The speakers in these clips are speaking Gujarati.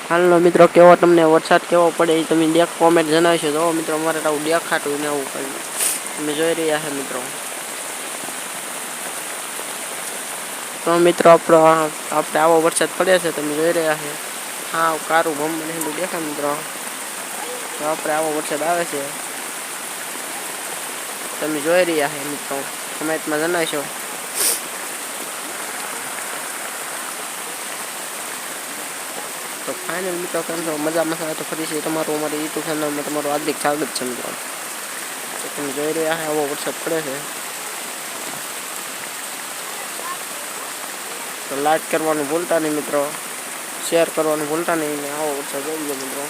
હાલનો મિત્રો કેવો તમને વરસાદ કેવો પડે એ તમે કોમેન્ટ જણાવશો. તો મિત્રો અમારે આવું દેખાતું ને આવું કંઈ તમે જોઈ રહ્યા છે મિત્રો. તો મિત્રો આપણે આવો વરસાદ પડે છે તમે જોઈ રહ્યા છે. હા કારું ભમ દેખાય મિત્રો. તો આપણે આવો વરસાદ આવે છે તમે જોઈ રહ્યા છે મિત્રો. કમેન્ટમાં જણાવશો. તો ફાઇનલ મિત્રો કેમ છો મજામાં આવે તો ફરીથી તમારું અમારી યુટ્યુબ ચેનલમાં તમારું હાર્દિક સ્વાગત છે મિત્રો. તો તમે જોઈ રહ્યા છે આવો વરસાદ પડે છે. તો લાઈક કરવાનું ભૂલતા નહીં મિત્રો, શેર કરવાનું ભૂલતા નહીં. ને આવો વરસાદ જોઈ લો મિત્રો.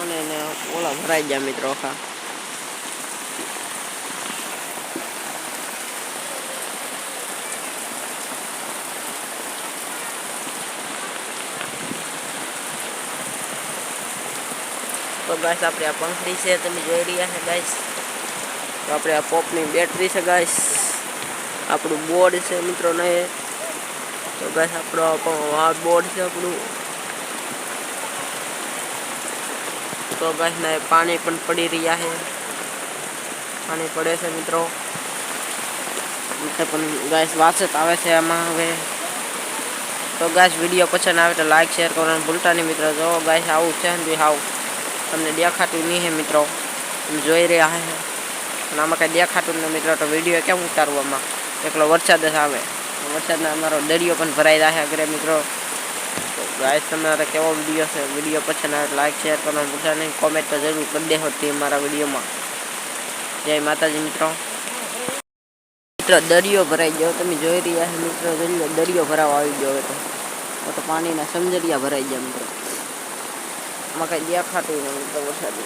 અને ઓલા ભરાઈ ગયા મિત્રો આખા. તો ગાઈસ આપણે આ પંખડી છે તમે જોઈ રહ્યા છે ગાઈસ. તો આપણે આ પોપની બેટરી છે ગાઈસ. આપણું બોર્ડ છે મિત્રો ને. તો ગાઈસ આપણો આ બોર્ડ છે આપણું. તો ગાઈસ ને પાણી પણ પડી રહ્યા છે. પાણી પડે છે મિત્રો. પણ ગાઈસ વાસત આવે છે આમાં હવે. તો ગાઈસ વિડીયો પસંદ આવે તો લાઈક શેર કરવાનું ભૂલતા નહીં મિત્રો. જો ગાઈસ આવું છે ને હાવ તમને દેખાતું નહીં હે મિત્રો. તમે જોઈ રહ્યા છે પણ આમાં કંઈ દેખાતું નહીં મિત્રો. તો વિડીયો કેમ ઉતારવામાં એકલો વરસાદ જ આવે. વરસાદના અમારો દરિયો પણ ભરાઈ રહ્યા કરે મિત્રો. તો ગાઈસ તમારે કેવો વિડીયો છે વિડીયો પસંદ આવે લાઈક શેર કરવાનું ભૂલતા નહીં. કોમેન્ટ તો જરૂર કરી દેજો તે મારા વિડીયોમાં. જય માતાજી મિત્રો. મિત્રો દરિયો ભરાઈ ગયો તમે જોઈ રહ્યા છો મિત્રો. દરિયો ભરાવા આવી ગયો હવે તો પાણીના સમજરિયા ભરાઈ ગયા મિત્રો. આમાં કંઈ દેખાતું નહીં મિત્રો વરસાદ.